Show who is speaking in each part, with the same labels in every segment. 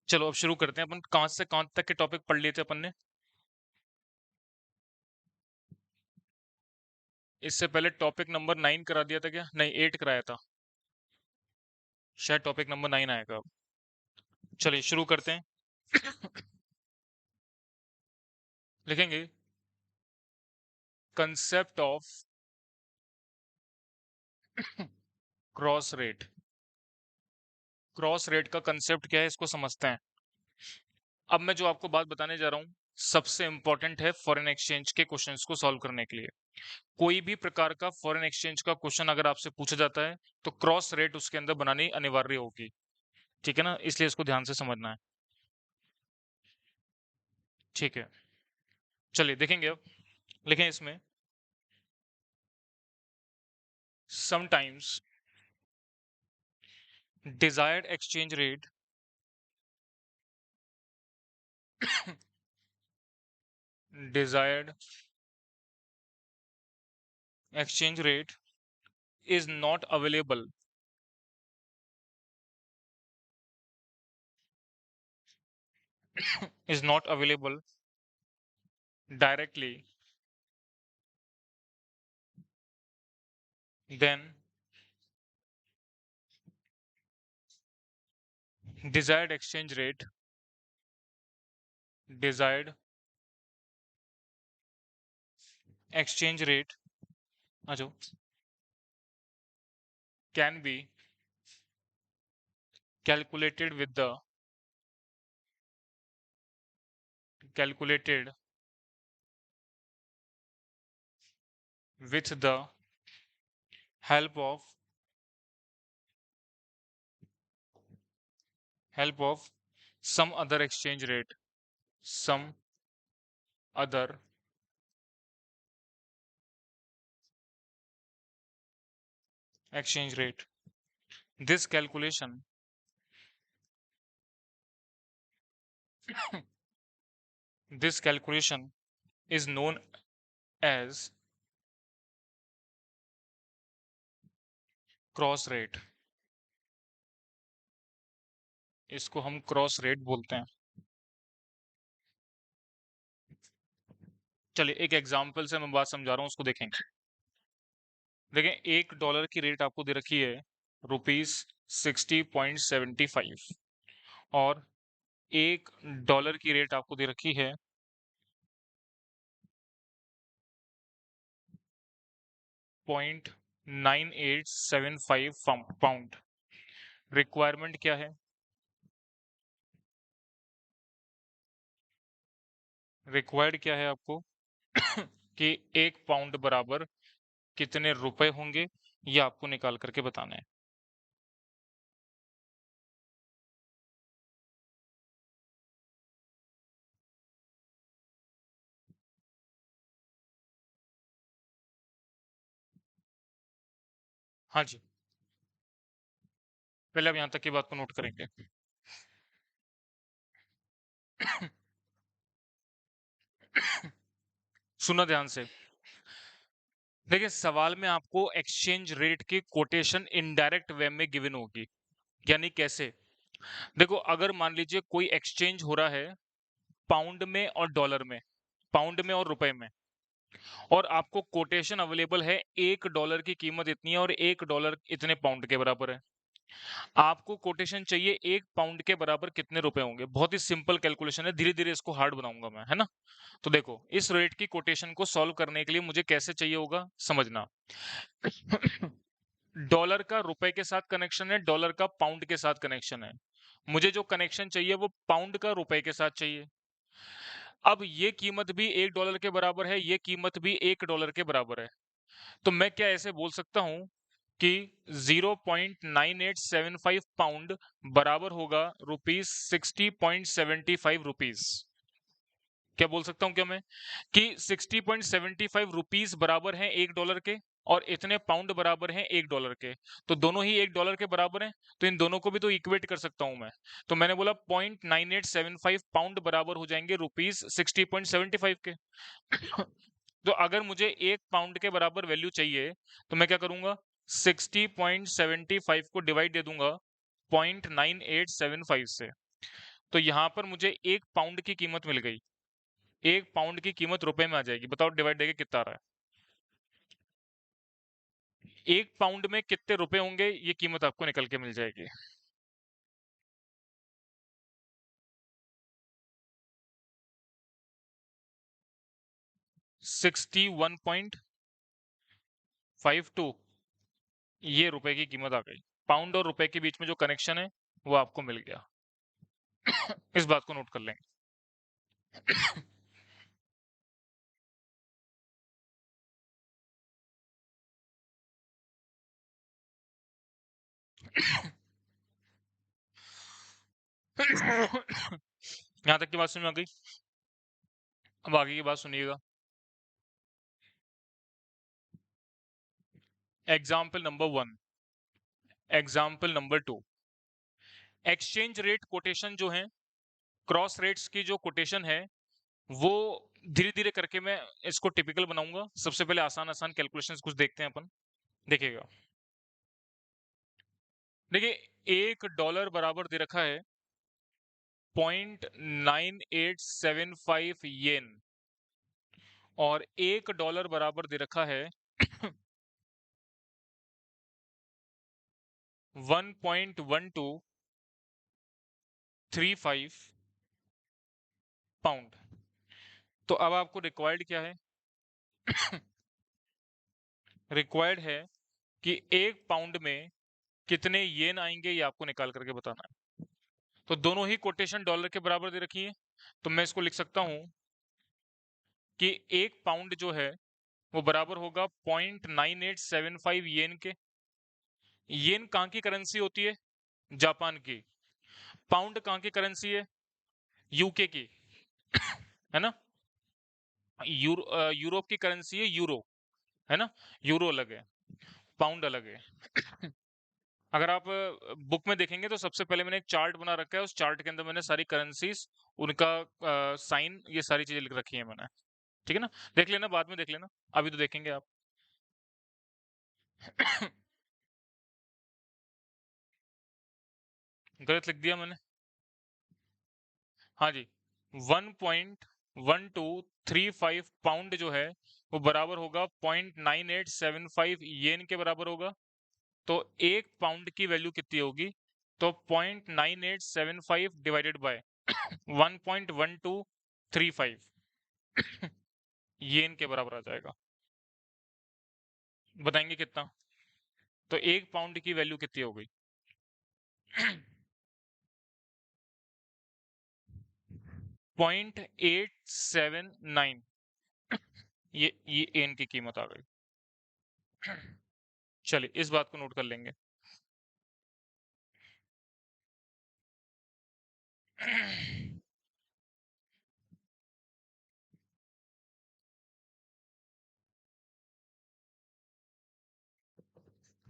Speaker 1: चलो अब शुरू करते हैं। अपन कहाँ से कहाँ तक के टॉपिक पढ़ लिए थे अपन ने? इससे पहले टॉपिक नंबर 9 करा दिया था क्या? नहीं, 8 कराया था। शायद टॉपिक नंबर 9 आएगा अब। चलिए शुरू करते हैं। लिखेंगे concept of cross rate. Cross rate का कंसेप्ट क्या है, इसको समझते हैं। अब मैं जो आपको बात बताने जा रहा हूँ सबसे इंपॉर्टेंट है फॉरेन एक्सचेंज के क्वेश्चंस को सॉल्व करने के लिए। कोई भी प्रकार का फॉरेन एक्सचेंज का क्वेश्चन अगर आपसे पूछा जाता है तो क्रॉस रेट उसके अंदर बनानी अनिवार्य होगी। ठीक है ना, इसलिए इसको ध्यान से समझना है। ठीक है, चलिए देखेंगे अब। लिखें इसमें sometimes desired exchange rate desired exchange rate is not available is not available directly, then desired exchange rate desired exchange rate जो can be calculated with the calculated with the help of some other exchange rate, some other exchange rate. This calculation this calculation is known as cross rate. इसको हम cross rate बोलते हैं। चलिए एक example से मैं बात समझा रहा हूँ, उसको देखेंगे। देखें, $1 की रेट आपको दे रखी है ₹60.75 और $1 की रेट आपको दे रखी है 0.9875 पाउंड। रिक्वायरमेंट क्या है? रिक्वायर्ड क्या है आपको कि 1 पाउंड बराबर कितने रुपए होंगे, ये आपको निकाल करके बताना है। हाँ जी, पहले अब यहाँ तक की बात को नोट करेंगे। सुनो ध्यान से। देखिए, सवाल में आपको एक्सचेंज रेट की कोटेशन इनडायरेक्ट वे में गिवन होगी। यानी कैसे? देखो, अगर मान लीजिए कोई एक्सचेंज हो रहा है पाउंड में और डॉलर में, पाउंड में और रुपए में, और आपको कोटेशन अवेलेबल है $1 की कीमत इतनी है और $1 इतने पाउंड के बराबर है। आपको कोटेशन चाहिए 1 पाउंड के बराबर कितने रुपए होंगे। बहुत ही सिंपल कैलकुलेशन है, धीरे धीरे इसको हार्ड बनाऊंगा मैं, है ना। तो देखो, इस रेट की कोटेशन को सॉल्व करने के लिए मुझे कैसे चाहिए होगा समझना। डॉलर का रुपए के साथ कनेक्शन है, डॉलर का पाउंड के साथ कनेक्शन है। मुझे जो कनेक्शन चाहिए वो पाउंड का रुपए के साथ चाहिए। अब ये कीमत भी $1 के बराबर है, ये कीमत भी $1 के बराबर है। तो मैं क्या ऐसे बोल सकता हूं कि 0.9875 पाउंड बराबर होगा ₹60.75। क्या बोल सकता हूं क्या मैं कि 60.75 बराबर हैं $1 के और इतने पाउंड बराबर हैं $1 के। तो दोनों ही $1 के बराबर हैं, तो इन दोनों को भी तो इक्वेट कर सकता हूं मैं। तो मैंने बोला 0.9875 पाउंड बराबर हो जाएंगे ₹60.75 के। तो अगर मुझे 1 पाउंड के बराबर वैल्यू चाहिए तो मैं क्या करूंगा, 60.75 को डिवाइड दे दूंगा 0.9875 से। तो यहाँ पर मुझे 1 पाउंड की कीमत मिल गई। 1 पाउंड की कीमत रुपए में आ जाएगी। बताओ डिवाइड करके कितना आ रहा है? 1 पाउंड में कितने रुपए होंगे, ये कीमत आपको निकल के मिल जाएगी। $61.52 ये रुपए की कीमत आ गई। पाउंड और रुपए के बीच में जो कनेक्शन है वो आपको मिल गया। इस बात को नोट कर लेंगे। यहां तक की बात समझ में आ गई? अब आगे की बात सुनिएगा। Example number 1, example number 2। Exchange rate quotation जो है, क्रॉस रेट्स की जो कोटेशन है, वो धीरे धीरे करके मैं इसको टिपिकल बनाऊंगा। सबसे पहले आसान आसान कैलकुलेशंस कुछ देखते हैं अपन। देखिएगा, देखिए $1 बराबर दे रखा है 0.9875 येन, और $1 बराबर दे रखा है 1.1235 पाउंड। तो अब आपको रिक्वायर्ड क्या है? रिक्वायर्ड है कि 1 पाउंड में कितने येन आएंगे, ये आपको निकाल करके बताना है। तो दोनों ही कोटेशन डॉलर के बराबर दे रखी है, तो मैं इसको लिख सकता हूं कि 1 पाउंड जो है वो बराबर होगा 0.9875 येन के। येन कहाँ की करेंसी होती है? जापान की। पाउंड कहाँ की करेंसी है? यूके की, है ना। यूरोप की करेंसी है यूरो, है ना। यूरो अलग है, पाउंड अलग है। अगर आप बुक में देखेंगे तो सबसे पहले मैंने एक चार्ट बना रखा है, उस चार्ट के अंदर मैंने सारी करेंसीज, उनका साइन, ये सारी चीजें लिख रखी है मैंने। ठीक है ना, देख लेना, बाद में देख लेना, अभी तो देखेंगे आप। गलत लिख दिया मैंने। हाँ जी, 1.1235 पाउंड जो है वो बराबर होगा 0.9875 येन के बराबर होगा। तो 1 पाउंड की वैल्यू कितनी होगी? तो 0.9875 डिवाइडेड बाय 1.1235 येन के बराबर आ जाएगा। बताएंगे कितना? तो 1 पाउंड की वैल्यू कितनी हो गई? 0.879, ये येन की कीमत आ गई। चलिए इस बात को नोट कर लेंगे।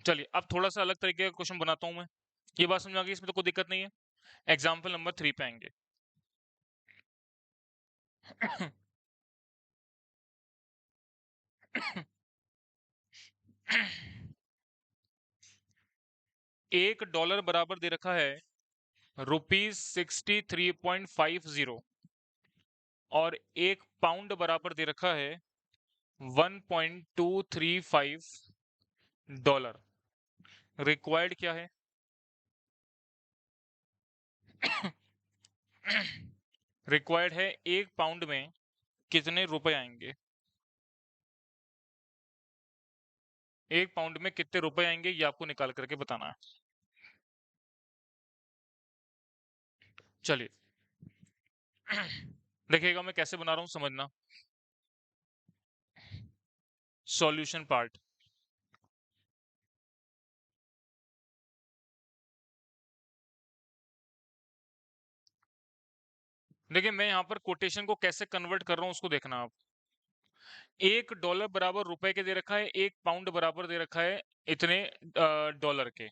Speaker 1: चलिए अब थोड़ा सा अलग तरीके का क्वेश्चन बनाता हूं मैं। ये बात समझ आ गई, इसमें तो कोई दिक्कत नहीं है। एग्जाम्पल नंबर 3 पे आएंगे। $1 बराबर दे रखा है ₹63.50, और 1 पाउंड बराबर दे रखा है $1.235। रिक्वायर्ड क्या है? रिक्वायर्ड है 1 पाउंड में कितने रुपए आएंगे। 1 पाउंड में कितने रुपए आएंगे ये आपको निकाल करके बताना है। चलिए देखिएगा मैं कैसे बना रहा हूं, समझना। सॉल्यूशन पार्ट, देखिए मैं यहाँ पर कोटेशन को कैसे कन्वर्ट कर रहा हूँ उसको देखना आप। $1 बराबर रुपए के दे रखा है, 1 पाउंड बराबर दे रखा है इतने डॉलर के।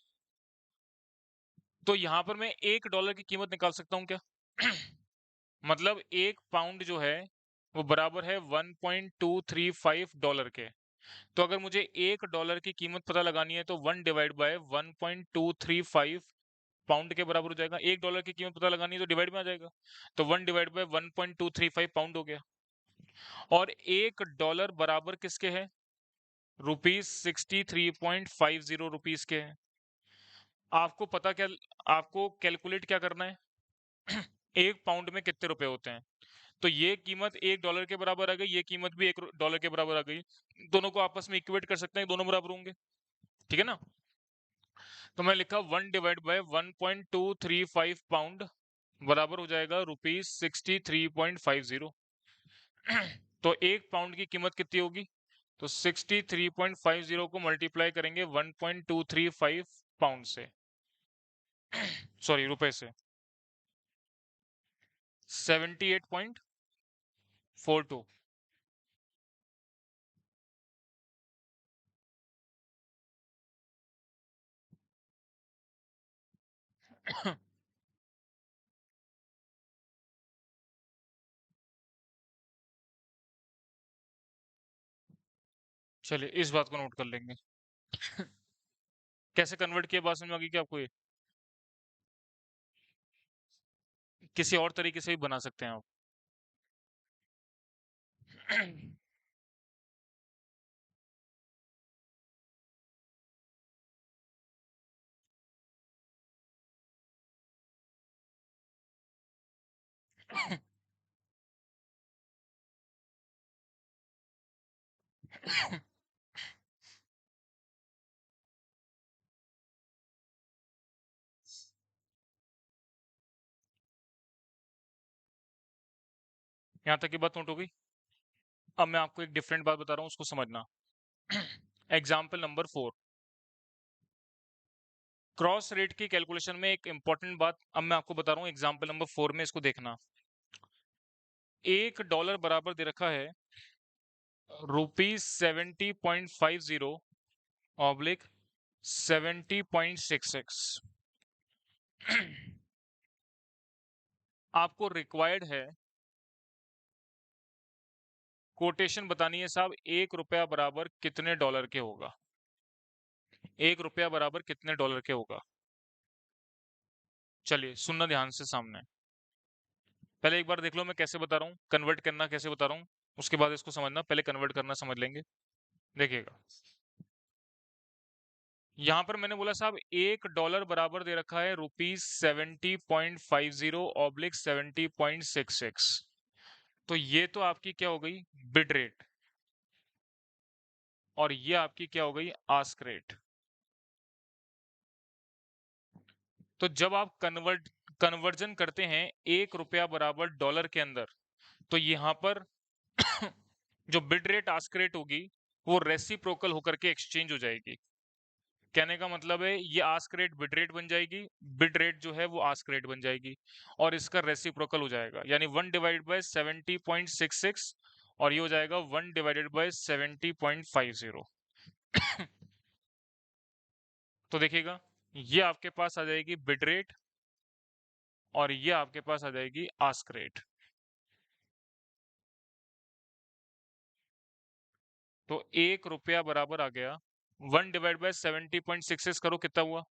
Speaker 1: तो यहाँ पर मैं $1 की कीमत निकाल सकता हूँ क्या? मतलब 1 पाउंड जो है वो बराबर है $1.235 के। तो अगर मुझे $1 की कीमत पता लगानी है तो 1 डिवाइड बाय 1.235 पाउंड के बराबर हो जाएगा। $1 की कीमत पता लगानी है तो डिवाइड में आ जाएगा, तो 1 डिवाइड बाय 1.235 पाउंड हो गया। और $1 बराबर किसके है? ₹63.50 रुपीस के है। आपको पता क्या, आपको कैलकुलेट क्या करना है? 1 पाउंड में कितने रुपए होते हैं? तो ये कीमत $1 के बराबर आ गई, ये कीमत भी $1 के बराबर आ गई। दोनों को आपस में इक्वेट कर सकते हैं, दोनों बराबर होंगे, ठीक है ना? तो मैं लिखा 1 डिवाइड बाय 1.235 पाउंड बराबर हो जाएगा ₹63.50। तो 1 पाउंड की कीमत कितनी होगी? तो 63.50 को मल्टीप्लाई करेंगे 1.235 पाउंड से, सॉरी रुपए से, 78.42। चलिए इस बात को नोट कर लेंगे। कैसे कन्वर्ट किया, बात समझ में आ गई क्या आपको? ये किसी और तरीके से भी बना सकते हैं आप। यहाँ तक की बात नोट हो गई। अब मैं आपको एक डिफरेंट बात बता रहा हूँ, उसको समझना। एग्जाम्पल नंबर 4, क्रॉस रेट की कैलकुलेशन में एक इंपॉर्टेंट बात अब मैं आपको बता रहा हूँ एग्जाम्पल नंबर 4 में, इसको देखना। $1 बराबर दे रखा है ₹70.50 ऑब्लिक 70.66। आपको रिक्वायर्ड है, कोटेशन बतानी है साहब, $1 बराबर कितने डॉलर के होगा? $1 बराबर कितने डॉलर के होगा? चलिए सुनना ध्यान से सामने। पहले एक बार देख लो मैं कैसे बता रहा हूँ, कन्वर्ट करना कैसे बता रहा हूँ, उसके बाद इसको समझना। पहले कन्वर्ट करना समझ लेंगे, देखिएगा। यहां पर मैंने बोला साहब $1 बराबर दे रखा है ₹70.50 ऑब्लिक 70.66। तो ये तो आपकी क्या हो गई? Bid rate. और ये आपकी क्या हो गई? Ask rate. तो जब आप कन्वर्जन करते हैं $1 बराबर डॉलर के अंदर, तो यहां पर जो बिड रेट आस्क रेट होगी वो रेसिप्रोकल होकर के एक्सचेंज हो जाएगी। कहने का मतलब है ये आस्क रेट बिड रेट बन जाएगी, बिड रेट जो है वो आस्क रेट बन जाएगी, और इसका रेसिप्रोकल हो जाएगा, यानी 1 डिवाइड बाय 70.66 और ये हो जाएगा 1 डिवाइडेड बाय 70.50। तो देखिएगा ये आपके पास आ जाएगी बिड रेट और ये आपके पास आ जाएगी आस्क रेट। तो $1 बराबर आ गया 1 डिवाइड बाय 70.66, करो कितना हुआ?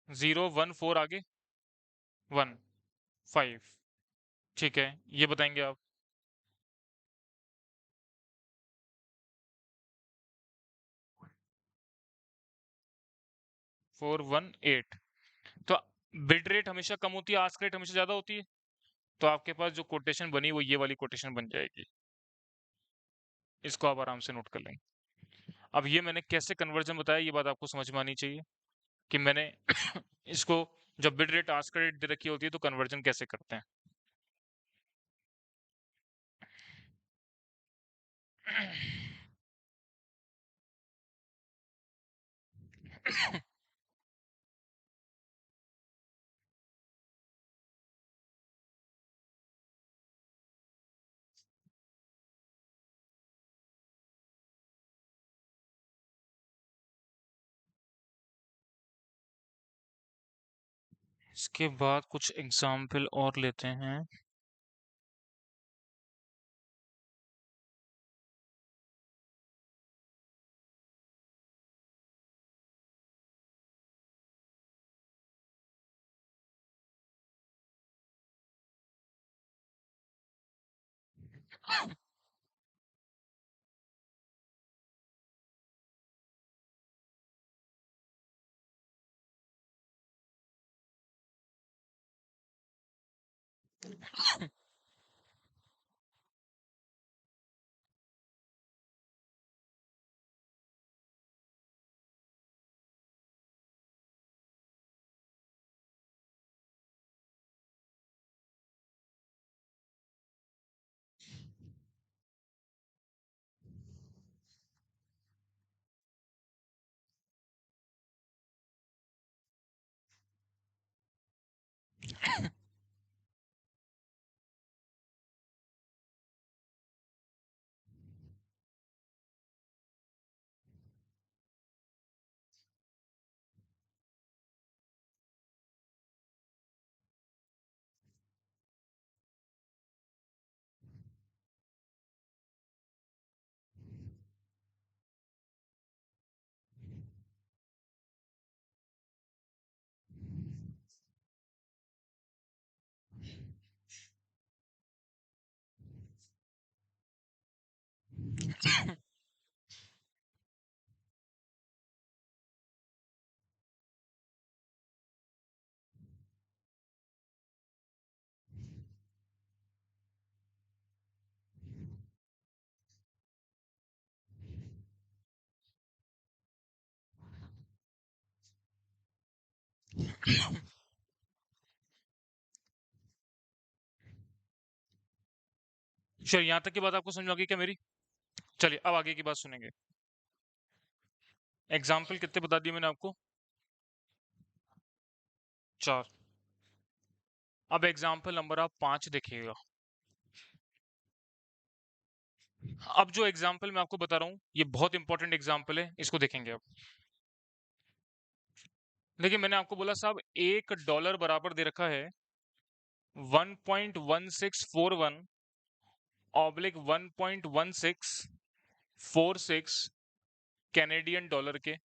Speaker 1: 014 आगे 15, ठीक है, ये बताएंगे आप। 418। तो बिड रेट हमेशा कम होती है, आस्क रेट हमेशा ज्यादा होती है, तो आपके पास जो कोटेशन बनी वो ये वाली कोटेशन बन जाएगी। इसको आप आराम से नोट कर लेंगे। अब ये मैंने कैसे कन्वर्जन बताया, ये बात आपको समझ में आनी चाहिए कि मैंने इसको, जब बिड रेट आस्क रेट दे रखी होती है तो कन्वर्जन कैसे करते हैं। इसके बाद कुछ एग्जाम्पल और लेते हैं। चलिए, यहाँ तक की बात आपको समझ में आ गई क्या मेरी? चलिए, अब आगे की बात सुनेंगे। एग्जाम्पल कितने बता दिए मैंने आपको? 4। अब एग्जाम्पल नंबर आप 5 देखिएगा। अब जो एग्जाम्पल मैं आपको बता रहा हूँ, ये बहुत इंपॉर्टेंट एग्जाम्पल है, इसको देखेंगे अब। देखिए, मैंने आपको बोला साहब $1 बराबर दे रखा है 1.1641 ऑब्लिक 1.1646 कैनेडियन डॉलर के,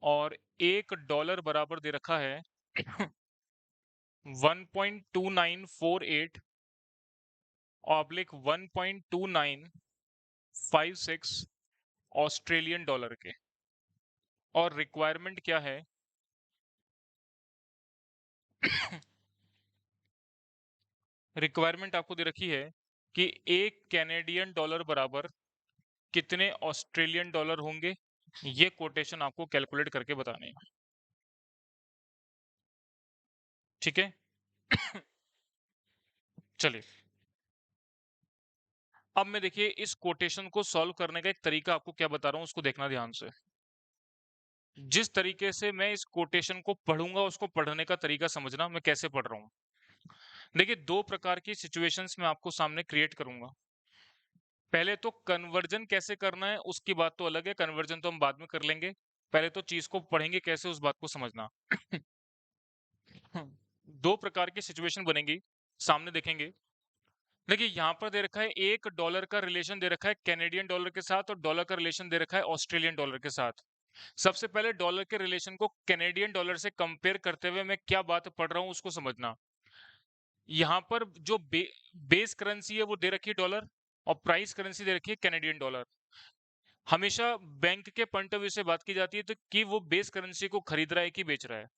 Speaker 1: और $1 बराबर दे रखा है 1.2948 ऑब्लिक 1.2956 ऑस्ट्रेलियन डॉलर के। और रिक्वायरमेंट क्या है? रिक्वायरमेंट आपको दे रखी है कि 1 कैनेडियन डॉलर बराबर कितने ऑस्ट्रेलियन डॉलर होंगे, ये कोटेशन आपको कैलकुलेट करके बताने हैं। ठीक है। चलिए, अब मैं देखिए इस कोटेशन को सॉल्व करने का एक तरीका आपको क्या बता रहा हूं, उसको देखना ध्यान से। जिस तरीके से मैं इस कोटेशन को पढ़ूंगा, उसको पढ़ने का तरीका समझना, मैं कैसे पढ़ रहा हूं। देखिए, 2 प्रकार की सिचुएशंस मैं आपको सामने क्रिएट करूंगा। पहले तो कन्वर्जन कैसे करना है उसकी बात तो अलग है, कन्वर्जन तो हम बाद में कर लेंगे। पहले तो चीज को पढ़ेंगे कैसे, उस बात को समझना। 2 प्रकार की सिचुएशन बनेंगी, सामने देखेंगे। देखिए, यहाँ पर दे रखा है $1 का रिलेशन दे रखा है कैनेडियन डॉलर के साथ, और डॉलर का रिलेशन दे रखा है ऑस्ट्रेलियन डॉलर के साथ। सबसे पहले डॉलर के रिलेशन को कैनेडियन डॉलर से कंपेयर करते हुए मैं क्या बात पढ़ रहा हूं उसको समझना। यहाँ पर जो बेस करेंसी है वो दे रखी है डॉलर, और प्राइस करेंसी दे रखी है कैनेडियन डॉलर। हमेशा बैंक के पॉइंट ऑफ व्यू से बात की जाती है तो कि वो बेस करेंसी को खरीद रहा है कि बेच रहा है।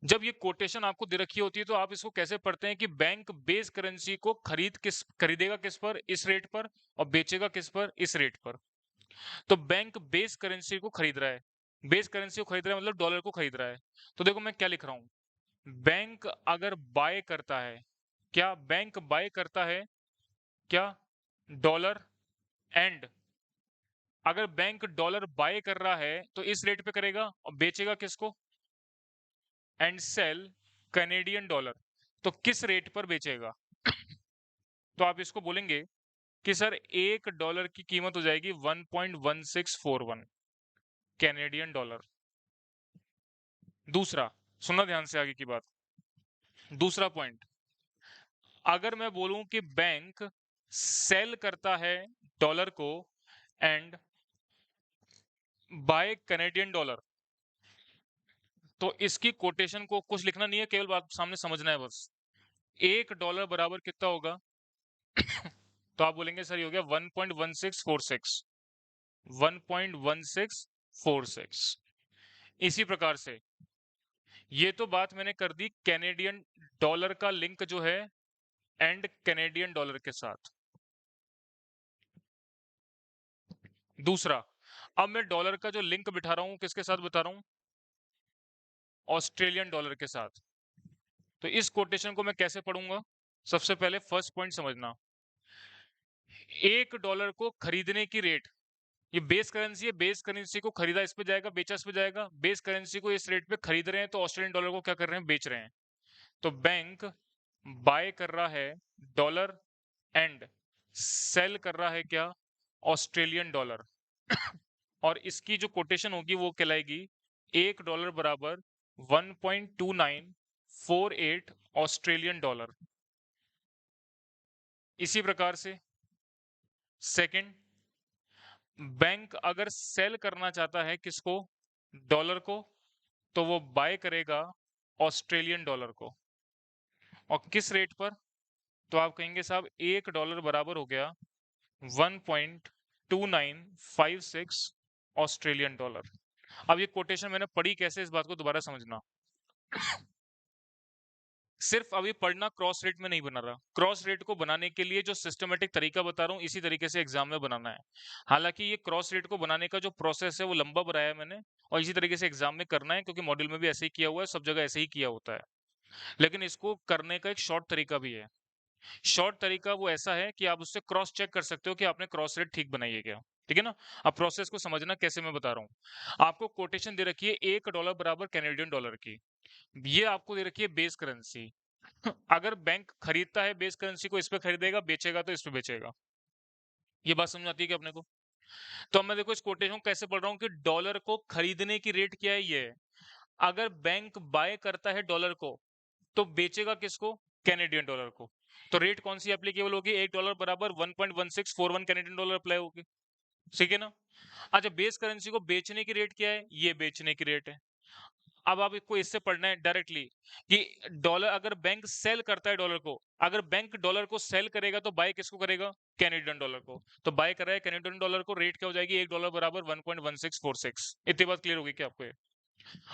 Speaker 1: जब ये कोटेशन आपको दे रखी होती है तो आप इसको कैसे पढ़ते हैं कि बैंक बेस करेंसी को खरीदेगा किस पर, इस रेट पर, और बेचेगा किस पर, इस रेट पर। तो बैंक बेस करेंसी को खरीद रहा है, बेस करेंसी को खरीद रहा है मतलब डॉलर को खरीद रहा है। तो देखो मैं क्या लिख रहा हूं, बैंक अगर बाय करता है, क्या बैंक बाय करता है क्या डॉलर, एंड अगर बैंक डॉलर बाय कर रहा है तो इस रेट पे करेगा, और बेचेगा किसको, एंड सेल कैनेडियन डॉलर, तो किस रेट पर बेचेगा। तो आप इसको बोलेंगे कि सर $1 की कीमत हो जाएगी 1.1641 कैनेडियन डॉलर। दूसरा, सुनना ध्यान से आगे की बात। दूसरा पॉइंट, अगर मैं बोलूं कि बैंक सेल करता है डॉलर को एंड बाय कैनेडियन डॉलर, तो इसकी कोटेशन को कुछ लिखना नहीं है, केवल बात सामने समझना है बस। $1 बराबर कितना होगा तो आप बोलेंगे सर ये हो गया 1.1646, 1.1646। इसी प्रकार से ये तो बात मैंने कर दी कैनेडियन डॉलर का लिंक जो है एंड कैनेडियन डॉलर के साथ। दूसरा, अब मैं डॉलर का जो लिंक बिठा रहा हूं किसके साथ बता रहा हूं? ऑस्ट्रेलियन डॉलर के साथ। तो इस कोटेशन को मैं कैसे पढ़ूंगा? सबसे पहले फर्स्ट पॉइंट समझना, $1 को खरीदने की रेट, ये बेस करेंसी है, बेस करेंसी को खरीदा इस पे जाएगा, बेचा इस पे जाएगा। बेस करेंसी को इस रेट पे खरीद रहे हैं तो ऑस्ट्रेलियन डॉलर को क्या कर रहे हैं? बेच रहे हैं। तो बैंक बाय कर रहा है डॉलर एंड सेल कर रहा है क्या? Australian dollar. और इसकी जो कोटेशन होगी वो कहलाएगी $1 बराबर 1.2948 ऑस्ट्रेलियन डॉलर। इसी प्रकार से सेकंड, बैंक अगर सेल करना चाहता है किसको? डॉलर को, तो वो बाय करेगा ऑस्ट्रेलियन डॉलर को। और किस रेट पर? तो आप कहेंगे साहब $1 बराबर हो गया 1.2956 ऑस्ट्रेलियन डॉलर। अब ये कोटेशन मैंने पढ़ी कैसे, इस बात को दोबारा समझना। सिर्फ अभी पढ़ना क्रॉस रेट में नहीं बना रहा, क्रॉस रेट को बनाने के लिए जो सिस्टमेटिक तरीका बता रहा हूँ इसी तरीके से एग्जाम में बनाना है। हालांकि ये क्रॉस रेट को बनाने का जो प्रोसेस है वो लंबा बनाया है मैंने, और इसी तरीके से एग्जाम में करना है, क्योंकि मॉड्यूल में भी ऐसे ही किया हुआ है, सब जगह ऐसे ही किया होता है। लेकिन इसको करने का एक शॉर्ट तरीका भी है। शॉर्ट तरीका वो ऐसा है कि आप उससे क्रॉस चेक कर सकते हो कि आपने क्रॉस रेट ठीक बनाई है क्या। ठीक है ना? अब प्रोसेस को समझना कैसे मैं बता रहा हूँ। आपको कोटेशन दे रखी है $1 बराबर कैनेडियन डॉलर की, ये आपको दे रखी है बेस करेंसी। अगर बैंक खरीदता है बेस करेंसी को, इस पे खरीदेगा, बेचेगा तो इस पे बेचेगा। ये बात समझ आती है कि अपने को? तो अब मैं देखो इस कोटेशन को कैसे पढ़ रहा हूँ कि डॉलर को खरीदने की रेट क्या है, ये है। अगर बैंक बाय करता है डॉलर को तो बेचेगा किसको? कैनेडियन डॉलर को। तो रेट कौन सी एप्लीकेबल होगी? $1 बराबर 1.1641 कैनेडियन डॉलर अप्लाई होगी। ठीक है ना? अच्छा, बेस करेंसी को बेचने की रेट क्या है? ये बेचने की रेट है। अब आप इसको इससे पढ़ना है डायरेक्टली कि डॉलर, अगर बैंक सेल करता है डॉलर को, अगर बैंक डॉलर को सेल करेगा तो बाय किसको करेगा? कैनेडियन डॉलर को। तो बाय कर रहा है कैनेडियन डॉलर को, रेट क्या हो जाएगी? $1 बराबर 1.1646। इतनी बात क्लियर होगी क्या आपको ये?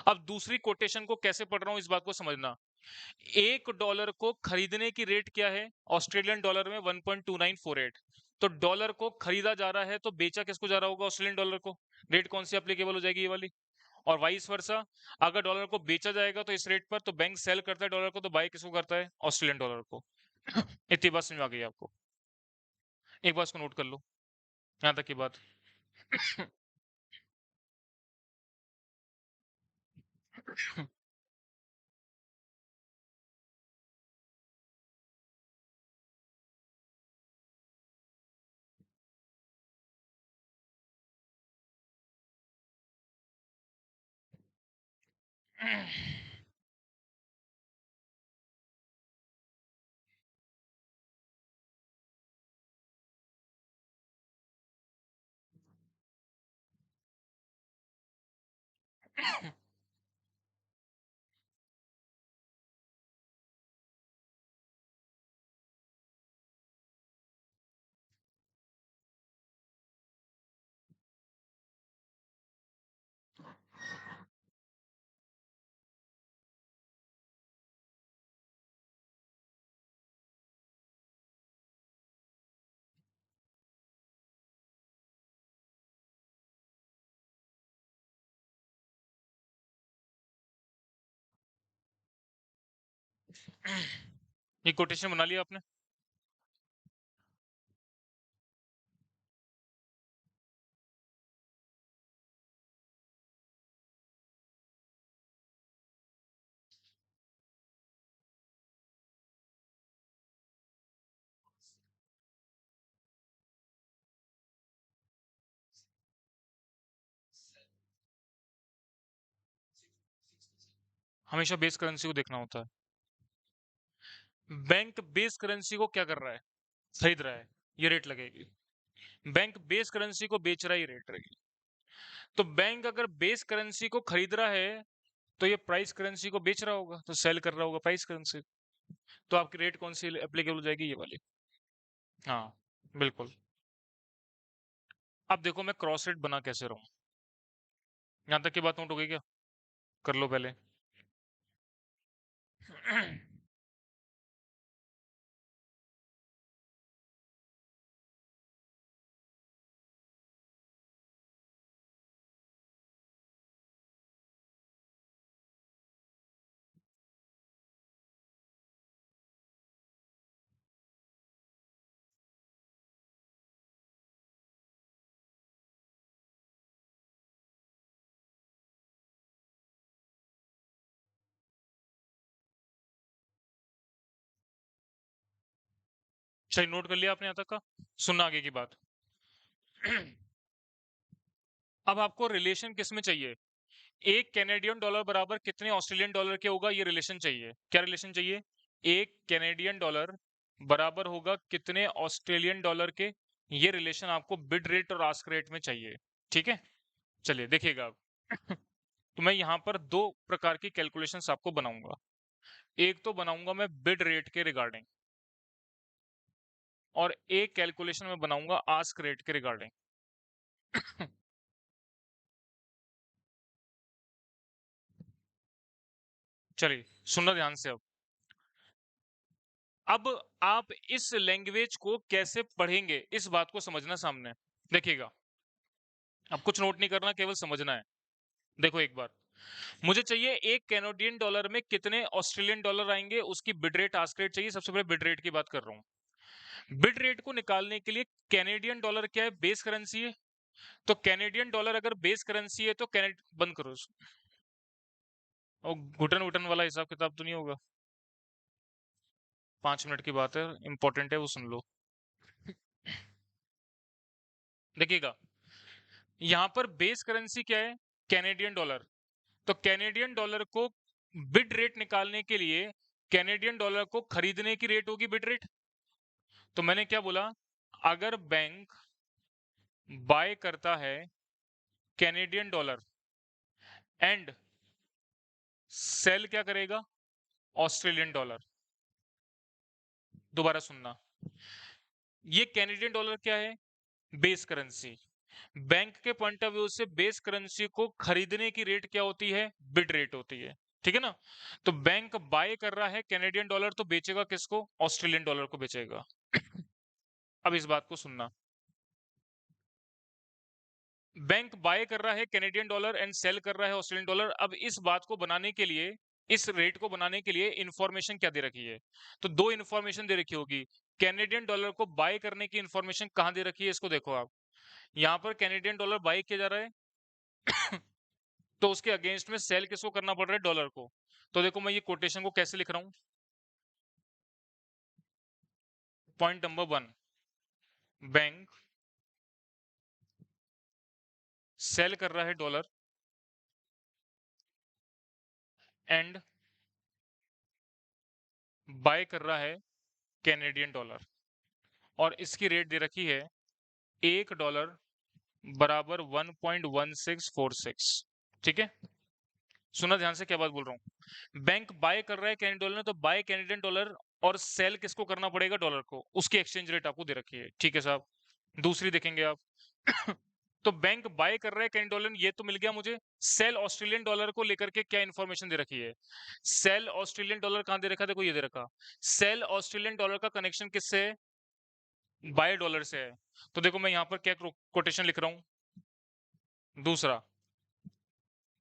Speaker 1: अब दूसरी कोटेशन को कैसे पढ़ रहा हूं इस बात को समझना। $1 को खरीदने की रेट क्या है? ऑस्ट्रेलियन डॉलर में 1.2948। तो डॉलर को खरीदा जा रहा है तो बेचा किसको जा रहा होगा? ऑस्ट्रेलियन डॉलर को। रेट कौन सी एप्लीकेबल हो जाएगी? ये वाली। और वाइस वर्सा, अगर डॉलर को बेचा जाएगा तो इस रेट पर, तो बैंक सेल करता है डॉलर को तो बाय किसको करता है? ऑस्ट्रेलियन डॉलर को। इतनी बात समझ आ गई आपको? एक बात को नोट कर लो, यहां तक की बात। ये कोटेशन बना लिया आपने? हमेशा बेस करेंसी को देखना होता है। बैंक बेस करेंसी को क्या कर रहा है? खरीद रहा है, ये रेट लगेगी। बैंक बेस करेंसी को बेच रहा है, ये रेट रहेगी। तो बैंक अगर बेस करेंसी को खरीद रहा है तो ये प्राइस करेंसी को बेच रहा होगा, तो सेल कर रहा होगा प्राइस करेंसी। तो आपकी रेट कौन सी एप्लीकेबल हो जाएगी? ये वाली। हाँ। बिल्कुल। अब देखो मैं क्रॉस रेट बना कैसे रहा हूँ। यहाँ तक की बात नोट हो गई क्या? कर लो पहले। चलिए नोट कर लिया आपने यहाँ तक का? सुनना आगे की बात। अब आपको रिलेशन किस में चाहिए? एक कैनेडियन डॉलर बराबर कितने ऑस्ट्रेलियन डॉलर के होगा, ये रिलेशन चाहिए। क्या रिलेशन चाहिए? एक कैनेडियन डॉलर बराबर होगा कितने ऑस्ट्रेलियन डॉलर के, ये रिलेशन आपको बिड रेट और आस्क रेट में चाहिए। ठीक है, चलिए देखिएगा अब। तो मैं यहाँ पर दो प्रकार की कैलकुलेशंस आपको बनाऊंगा। एक तो बनाऊंगा मैं बिड रेट के रिगार्डिंग, और एक कैलकुलेशन में बनाऊंगा आस्क रेट के रिगार्डिंग। चलिए सुनना ध्यान से अब आप इस लैंग्वेज को कैसे पढ़ेंगे, इस बात को समझना सामने। देखिएगा, अब कुछ नोट नहीं करना, केवल समझना है। देखो एक बार, मुझे चाहिए एक कैनेडियन डॉलर में कितने ऑस्ट्रेलियन डॉलर आएंगे, उसकी बिड रेट आस्क रेट चाहिए। सबसे पहले बिड रेट की बात कर रहा हूं। बिड रेट को निकालने के लिए कैनेडियन डॉलर क्या है, बेस करेंसी है। तो कैनेडियन डॉलर अगर बेस करेंसी है तो कैनेड बंद करो और घुटन वुटन वाला हिसाब किताब तो नहीं होगा। 5 मिनट की बात है, इंपॉर्टेंट है, वो सुन लो। देखिएगा, यहां पर बेस करेंसी क्या है, कैनेडियन डॉलर। तो कैनेडियन डॉलर को बिड रेट निकालने के लिए कैनेडियन डॉलर को खरीदने की रेट होगी बिड रेट। तो मैंने क्या बोला, अगर बैंक बाय करता है कैनेडियन डॉलर एंड सेल क्या करेगा, ऑस्ट्रेलियन डॉलर। दोबारा सुनना, ये कैनेडियन डॉलर क्या है, बेस करेंसी। बैंक के पॉइंट ऑफ व्यू से बेस करेंसी को खरीदने की रेट क्या होती है, बिड रेट होती है। ठीक है ना? तो बैंक बाय कर रहा है कैनेडियन डॉलर, तो बेचेगा किसको, ऑस्ट्रेलियन डॉलर को बेचेगा। अब इस बात को सुनना, बैंक बाय कर रहा है कैनेडियन डॉलर एंड सेल कर रहा है ऑस्ट्रेलियन डॉलर। अब इस बात को बनाने के लिए, इस रेट को बनाने के लिए इंफॉर्मेशन क्या दे रखी है, तो दो इंफॉर्मेशन दे रखी होगी। कैनेडियन डॉलर को बाय करने की इंफॉर्मेशन कहां दे रखी है, इसको देखो आप। यहां पर कैनेडियन डॉलर बाय किया जा रहा है। तो उसके अगेंस्ट में सेल किसको करना पड़ रहा है, डॉलर को। तो देखो मैं ये कोटेशन को कैसे लिख रहा हूं। पॉइंट नंबर 1, बैंक सेल कर रहा है डॉलर एंड बाय कर रहा है कैनेडियन डॉलर, और इसकी रेट दे रखी है $1 बराबर 1.1646। ठीक है, सुना ध्यान से क्या बात बोल रहा हूँ। बैंक बाय कर रहा है कैनेडियन डॉलर, तो बाय कैनेडियन डॉलर, और सेल किसको करना पड़ेगा, डॉलर को। उसकी एक्सचेंज रेट आपको दे रखी है। ठीक है साहब, दूसरी देखेंगे आप। तो बैंक बाय कर रहा है कैनेडियन डॉलर, ये तो मिल गया मुझे। सेल ऑस्ट्रेलियन डॉलर को लेकर के क्या इंफॉर्मेशन दे रखी है, सेल ऑस्ट्रेलियन डॉलर कहां दे रखा है, देखो ये दे रखा। सेल ऑस्ट्रेलियन डॉलर का कनेक्शन किससे है, बाय डॉलर से है। तो देखो मैं यहां पर क्या कोटेशन लिख रहा हूं। दूसरा,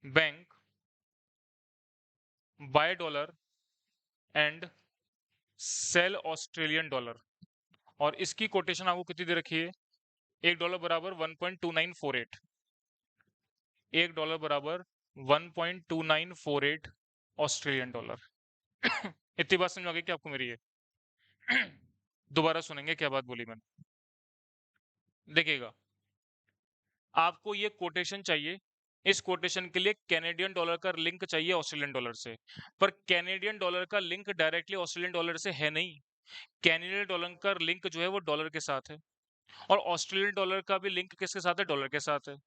Speaker 1: bank buy dollar and sell Australian dollar, और इसकी कोटेशन आपको कितनी दे रखी है, $1 बराबर 1.2948। $1 बराबर 1.2948 ऑस्ट्रेलियन डॉलर। इतनी बात समझ आ गई क्या आपको मेरी ये? दोबारा सुनेंगे क्या बात बोली मैंने। देखिएगा, आपको ये कोटेशन चाहिए, इस कोटेशन के लिए कैनेडियन डॉलर का लिंक चाहिए ऑस्ट्रेलियन डॉलर से। पर कैनेडियन डॉलर का लिंक डायरेक्टली ऑस्ट्रेलियन डॉलर से है नहीं। कैनेडियन डॉलर का लिंक जो है वो डॉलर के साथ है, और ऑस्ट्रेलियन डॉलर का भी लिंक किसके साथ है, डॉलर के साथ है।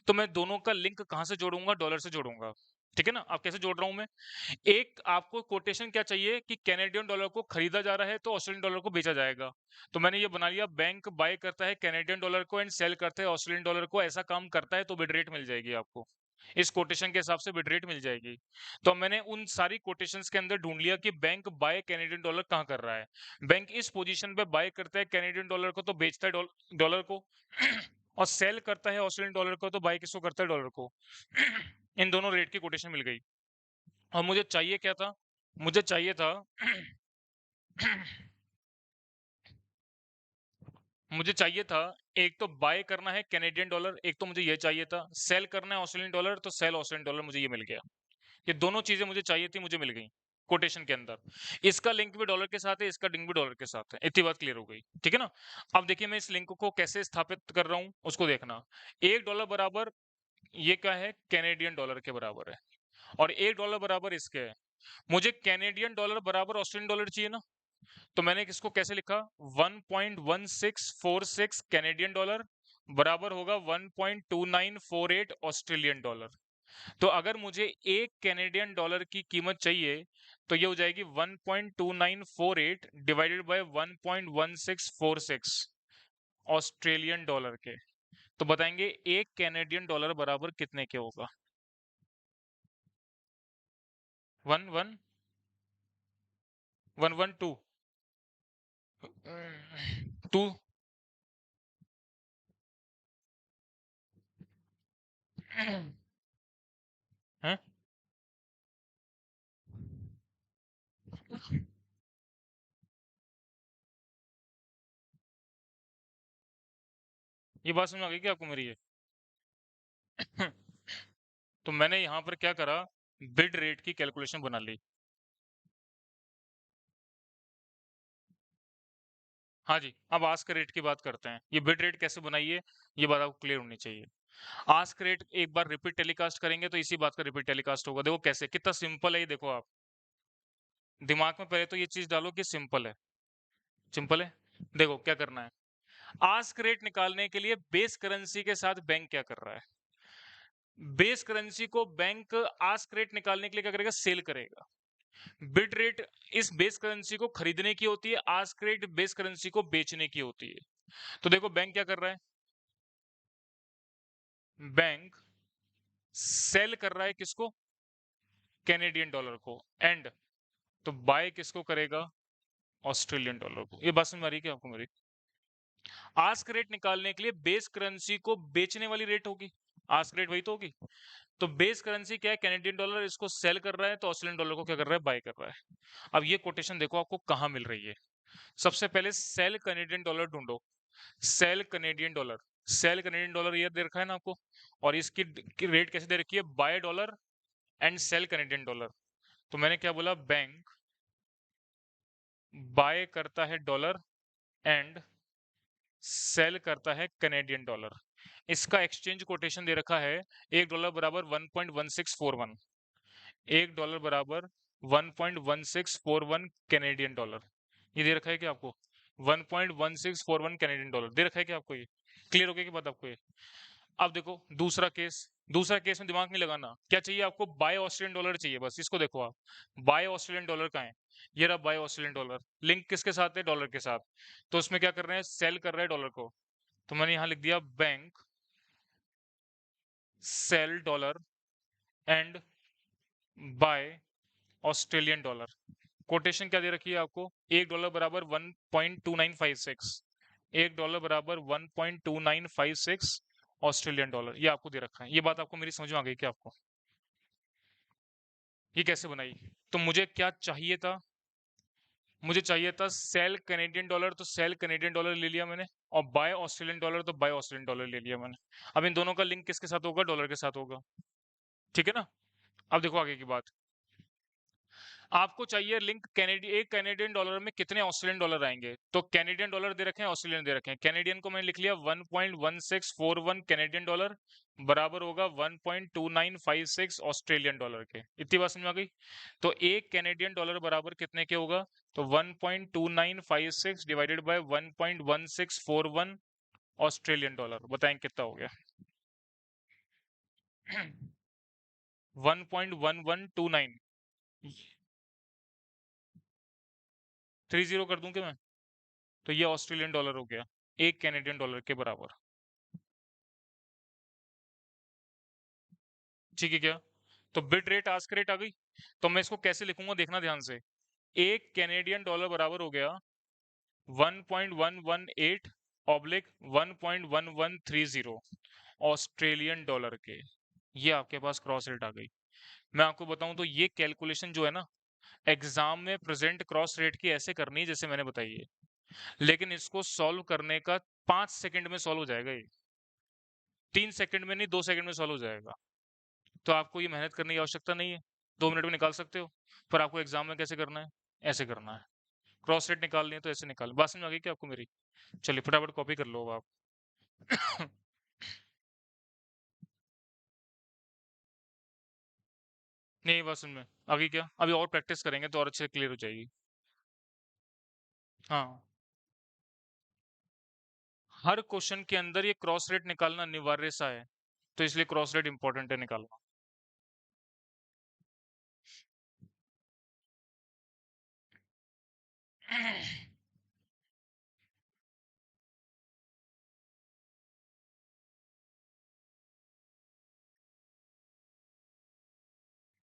Speaker 1: तो मैं दोनों का लिंक कहां से जोड़ूंगा, डॉलर से जोड़ूंगा। ठीक है ना? अब कैसे जोड़ रहा हूँ मैं? एक आपको कोटेशन क्या चाहिए कि कैनेडियन डॉलर को खरीदा जा रहा है तो ऑस्ट्रेलियन डॉलर को बेचा जाएगा। तो मैंने ये बना लिया, बैंक बाय करता है कैनेडियन डॉलर को एंड सेल करता है ऑस्ट्रेलियन डॉलर को, ऐसा काम करता है तो बिड रेट मिल जाएगी आपको। इस कोटेशन के हिसाब से बिड रेट मिल जाएगी। तो मैंने उन सारी कोटेशंस के अंदर ढूंढ लिया कि बैंक बाय कैनेडियन डॉलर कहाँ कर रहा है। बैंक इस पोजीशन पे बाय करता है कैनेडियन डॉलर को तो बेचता है डॉलर को और सेल करता है ऑस्ट्रेलियन डॉलर को तो बाय किसको करता है, डॉलर को। इन दोनों रेट की कोटेशन मिल गई। और मुझे चाहिए क्या था? मुझे चाहिए था मुझे चाहिए था, एक तो बाय करना है कैनेडियन डॉलर, एक तो मुझे ये चाहिए था सेल करना है ऑस्ट्रेलियन डॉलर, तो सेल ऑस्ट्रेलियन डॉलर, मुझे ये मिल गया। ये दोनों चीजें मुझे चाहिए थी, मुझे मिल गई कोटेशन के अंदर। इसका लिंक भी डॉलर के साथ है, इसका लिंक भी डॉलर के साथ है। इतनी बात क्लियर हो गई, ठीक है ना? अब देखिए मैं इस लिंक को कैसे स्थापित कर रहा हूं उसको देखना। $1 बराबर, ये क्या है, कैनेडियन डॉलर के बराबर है, और $1 बराबर इसके है। मुझे कैनेडियन डॉलर बराबर ऑस्ट्रेलियन डॉलर चाहिए ना, तो मैंने किसको कैसे लिखा, 1.1646 कैनेडियन डॉलर बराबर होगा 1.2948 ऑस्ट्रेलियन डॉलर। तो अगर मुझे एक कैनेडियन डॉलर की कीमत चाहिए तो ये हो जाएगी 1.2948 डिवाइडेड बाय 1.1646 ऑस्ट्रेलियन डॉलर के। तो बताएंगे एक कैनेडियन डॉलर बराबर कितने के होगा? 112 टू। हैं? ये बात समझ आ गई क्या आपको मेरी ये? तो मैंने यहाँ पर क्या करा, बिड रेट की कैलकुलेशन बना ली। हाँ जी, अब आस्क रेट की बात करते हैं। ये बिड रेट कैसे बनाइए, ये बात आपको क्लियर होनी चाहिए। आस्क रेट एक बार रिपीट टेलीकास्ट करेंगे तो इसी बात का रिपीट टेलीकास्ट होगा। देखो कैसे, कितना सिंपल है ये, देखो आप दिमाग में पहले तो ये चीज डालो कि सिंपल है। सिंपल है। देखो क्या करना है, आस्क रेट निकालने के लिए बेस करेंसी के साथ बैंक क्या कर रहा है, बेस करेंसी को बैंक आस्क रेट निकालने के लिए क्या करेगा, सेल करेगा। बिड रेट इस बेस करेंसी को खरीदने की होती है, आस्क रेट बेस करेंसी को बेचने की होती है। तो देखो बैंक क्या कर रहा है, बैंक सेल कर रहा है किसको, कैनेडियन डॉलर को, एंड तो बाय किसको करेगा, ऑस्ट्रेलियन डॉलर को। ये बात समझ आ रही है क्या आपको मेरी? आस्क रेट निकालने के लिए बेस करेंसी को बेचने वाली रेट होगी, आस्क रेट वही तो होगी। तो बेस करेंसी क्या है, कैनेडियन डॉलर, इसको सेल कर रहा है तो ऑस्ट्रेलियन डॉलर को क्या कर रहा है, बाय कर रहा है। अब ये कोटेशन देखो आपको कहाँ मिल रही है। सबसे पहले सेल कैनेडियन डॉलर ढूंढो, sell Canadian dollar, sell Canadian dollar ये दे रखा है ना आपको, और इसकी रेट कैसे दे रखी है, buy dollar and sell Canadian dollar. तो मैंने क्या बोला, बैंक बाय करता है डॉलर एंड सेल करता है कैनेडियन डॉलर। इसका एक्सचेंज कोटेशन दे रखा है, $1 बराबर 1.1641, $1 बराबर 1.1641 कैनेडियन डॉलर। ये दे रखा है क्या आपको, 1.1641 कैनेडियन डॉलर दे रखा है क्या आपको? ये क्लियर हो गया कि बात आपको ये? अब देखो दूसरा केस, दूसरा केस में दिमाग नहीं लगाना, क्या चाहिए आपको, बाय ऑस्ट्रेलियन डॉलर चाहिए, बस इसको देखो आप, बाय ऑस्ट्रेलियन डॉलर का है, ये रहा बाय ऑस्ट्रेलियन डॉलर, लिंक किसके साथ है, डॉलर के साथ। तो उसमें क्या कर रहे हैं, सेल कर रहे हैं डॉलर को। तो मैंने यहां लिख दिया bank sell dollar and buy Australian dollar. Quotation क्या दे रखी है आपको, $1 बराबर 1.2956, $1 बराबर 1.2956 ऑस्ट्रेलियन डॉलर, ये आपको दे रखा है। ये बात आपको मेरी समझ में आ गई क्या आपको? ये कैसे बनाई? तो मुझे क्या चाहिए था, मुझे चाहिए था सेल कैनेडियन डॉलर, तो सेल कैनेडियन डॉलर ले लिया मैंने, और बाय ऑस्ट्रेलियन डॉलर तो बाय ऑस्ट्रेलियन डॉलर ले लिया मैंने। अब इन दोनों का लिंक किसके साथ होगा, डॉलर के साथ होगा, ठीक है ना? अब देखो आगे की बात, आपको चाहिए लिंक एक कैनेडियन डॉलर में कितने ऑस्ट्रेलियन डॉलर आएंगे। तो कैनेडियन डॉलर दे रखे हैं, ऑस्ट्रेलियन दे रखे हैं। कैनेडियन को मैंने लिख लिया 1.1641 कैनेडियन डॉलर बराबर होगा 1.2956 ऑस्ट्रेलियन डॉलर के। इतनी बात समझ में आ गई? तो एक कैनेडियन डॉलर बराबर कितने के होगा, तो 1.2956 डिवाइडेड बाय 1.1641 ऑस्ट्रेलियन डॉलर। बताएं कितना हो गया? 1.1129 30 कर दूं क्या मैं? तो ये ऑस्ट्रेलियन डॉलर हो गया, एक कैनेडियन डॉलर के बराबर। ठीक है क्या? तो बिड रेट आस्क रेट आ गई। तो मैं इसको कैसे लिखूंगा देखना ध्यान से। एक कैनेडियन डॉलर बराबर हो गया 1.118 ऑब्लिक 1.1130 ऑस्ट्रेलियन डॉलर के। ये आपके पास क्रॉस रेट आ गई। मैं आपको बताऊं तो ये कैलकुलेशन जो है ना, एग्जाम में प्रेजेंट क्रॉस रेट की ऐसे करनी है जैसे मैंने बताई है, लेकिन इसको सॉल्व करने का 5 सेकंड में सॉल्व हो जाएगा ये। 3 सेकंड में नहीं, 2 सेकंड में सॉल्व हो जाएगा। तो आपको ये मेहनत करने की आवश्यकता नहीं है, 2 मिनट में निकाल सकते हो। पर आपको एग्जाम में कैसे करना है? ऐसे करना है। क्रॉस रेट निकालनी है तो ऐसे निकाल। बात समझ आ गई क्या आपको मेरी? चलिए फटाफट कॉपी कर लो अब आप। नहीं बात समझ में आगे क्या, अभी और प्रैक्टिस करेंगे तो और अच्छे क्लियर हो जाएगी। हाँ, हर क्वेश्चन के अंदर ये क्रॉस रेट निकालना अनिवार्य सा है, तो इसलिए क्रॉस रेट इंपॉर्टेंट है निकालना।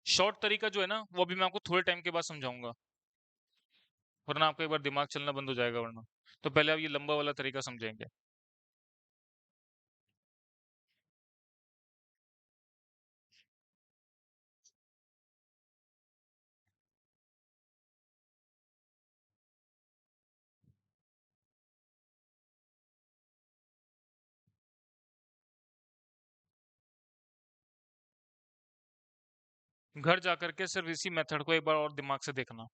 Speaker 1: शॉर्ट तरीका जो है ना, वो अभी मैं आपको थोड़े टाइम के बाद समझाऊंगा, वरना आपका एक बार दिमाग चलना बंद हो जाएगा वरना। तो पहले आप ये लंबा वाला तरीका समझेंगे। घर जाकर के सिर्फ इसी मेथड को एक बार और दिमाग से देखना।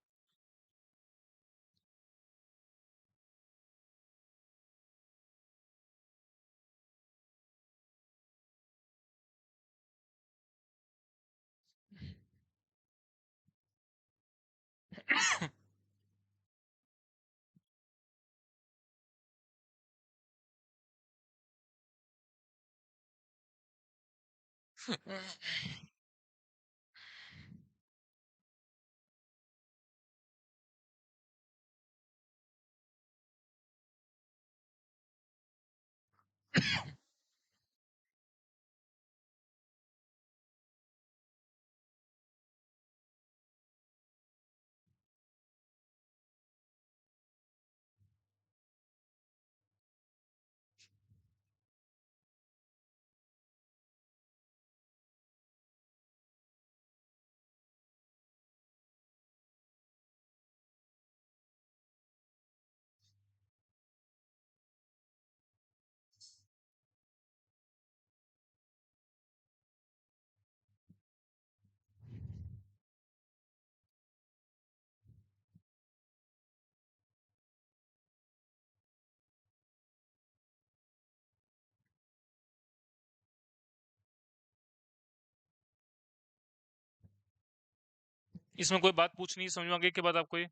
Speaker 1: इसमें कोई बात पूछनी है, समझ में आ गई के बाद आपको ये?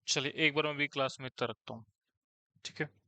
Speaker 1: चलिए एक बार मैं भी क्लास में इतना रखता हूँ। ठीक है।